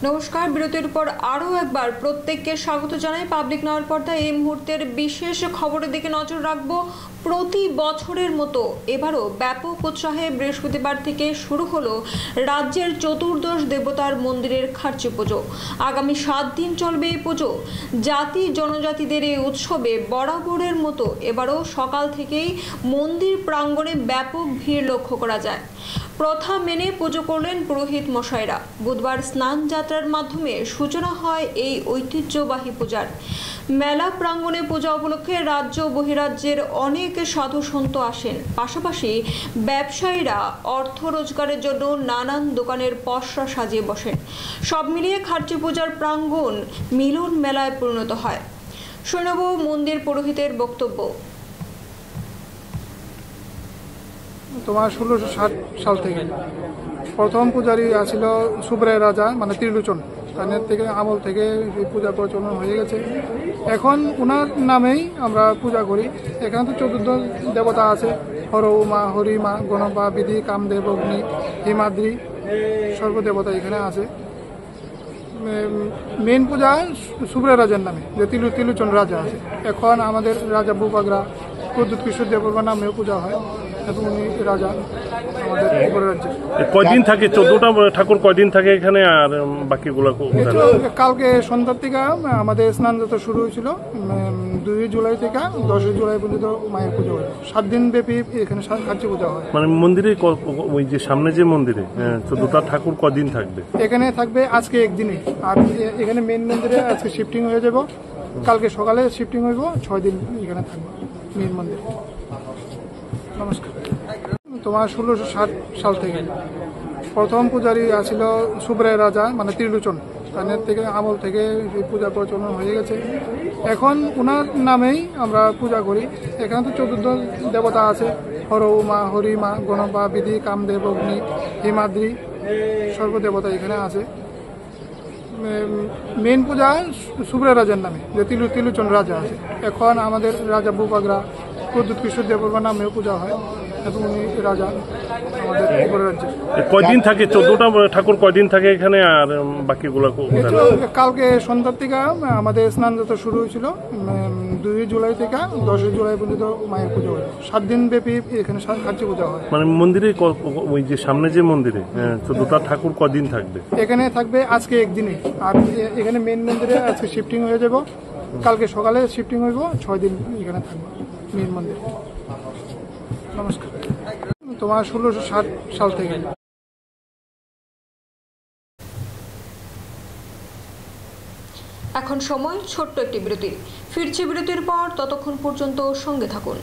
নমস্কার, বিরতির পর আরও একবার প্রত্যেককে স্বাগত জানাই পাবলিক নওয়ার পর্দায়। এই মুহূর্তের বিশেষ খবরের দিকে নজর রাখবো। প্রতি বছরের মতো এবারও ব্যাপক উৎসাহে বৃহস্পতিবার থেকে শুরু হলো রাজ্যের চতুর্দশ দেবতার মন্দিরের খার্চি পুজো। আগামী 7 দিন চলবে এই পুজো। জাতি জনজাতিদের এই উৎসবে বরাবরের মতো এবারও সকাল থেকেই মন্দির প্রাঙ্গণে ব্যাপক ভিড় লক্ষ্য করা যায়। প্রথা মেনে পুজো করলেন পুরোহিত মশাইরা। বুধবার স্নান যাত্রার মাধ্যমে সূচনা হয় এই ঐতিহ্যবাহী পূজার। মেলা প্রাঙ্গণে পূজা উপলক্ষে রাজ্য বহিরাজ্যের অনেক সাধু সন্ত আসেন। পাশাপাশি ব্যবসায়ীরা অর্থ রোজগারের জন্য নানান দোকানের পসরা সাজিয়ে বসেন। সব মিলিয়ে খার্চি পূজার প্রাঙ্গণ মিলন মেলায় পরিণত হয়। শুনব মন্দির পুরোহিতের বক্তব্য। তোমার 1660 সাল থেকে প্রথম পূজারী আছিল সুব্রায় রাজা, মানে ত্রিলোচন। তার থেকে আমল থেকে এই পূজা প্রচলন হয়ে গেছে। এখন ওনার নামেই আমরা পূজা করি। এখানে তো 14 দেবতা আছে: হর উমা, হরিমা, গণপা, বিধি, কামদেব, অগ্নি, হিমাদ্রি, সর্বদেবতা এখানে আছে। মেন পূজা সুব্রায় রাজার নামে, যে ত্রিলোচন রাজা আছে। এখন আমাদের রাজা ভূপাগরা প্রদ্যুৎ কিশোর দেববর্মার নামেও পূজা হয়। উনি রাজা আমাদের রাজ্যের। কয়দিন থাকে? 14টা ঠাকুর কয়দিন থাকে এখানে, আর বাকিগুলো? কালকে সন্ধ্যার থেকে আমাদের স্নান যাত্রা শুরু হয়েছিল। 2 জুলাই থেকে 10 জুলাই পর্যন্ত মায়ের পুজো হয়। 7 দিন ব্যাপী এখানে খার্চি পূজা হয়। মানে মন্দিরে ওই যে সামনে যে মন্দিরে 14টা ঠাকুর কদিন থাকবে? এখানে থাকবে আজকে একদিনই। আর এখানে মেন মন্দিরে আজকে শিফটিং হয়ে যাব। কালকে সকালে শিফটিং হইব। 6 দিন এখানে থাকবে মেন মন্দিরে। নমস্কার। তোমার 1660 সাল থেকে প্রথম পূজারী আছিল সুব্রায় রাজা, মানে ত্রিলোচন। তার থেকে আমল থেকে এই পূজা প্রচলন হয়ে গেছে। এখন ওনার নামেই আমরা পূজা করি। এখানে তো 14 দেবতা আছে: হর উমা, হরিমা, গণপা, বিধি, কামদেব, অগ্নি, হিমাদ্রি, সর্বদেবতা এখানে আছে। মেন পূজা সুব্রায় রাজার নামে, যে ত্রিলোচন রাজা আছে। এখন আমাদের রাজা ভূপাগরা প্রদ্যুৎ কিশোর দেববর্মার নামেও পূজা হয়। উনি রাজা আমাদের রাজ্যের। কয়দিন থাকে? 14টা ঠাকুর কয়দিন থাকে এখানে, আর বাকিগুলো? কালকে সন্ধ্যার থেকে আমাদের স্নান যাত্রা শুরু হয়েছিল। 2 জুলাই থেকে 10 জুলাই পর্যন্ত মায়ের পুজো হয়। 7 দিন ব্যাপী এখানে খার্চি পূজা হয়। মানে মন্দিরে ওই যে সামনে যে মন্দিরে 14টা ঠাকুর কদিন থাকবে? এখানে থাকবে আজকে একদিনই। আর এখানে মেন মন্দিরে আজকে শিফটিং হয়ে যাব। কালকে সকালে শিফটিং হইব। 6 দিন এখানে থাকবে মেন মন্দিরে। নমস্কার। তোমার 1660 সাল থেকে। এখন সময় ছোট্ট একটি বিরতির। ফিরছে বিরতির পর, ততক্ষণ পর্যন্ত সঙ্গে থাকুন।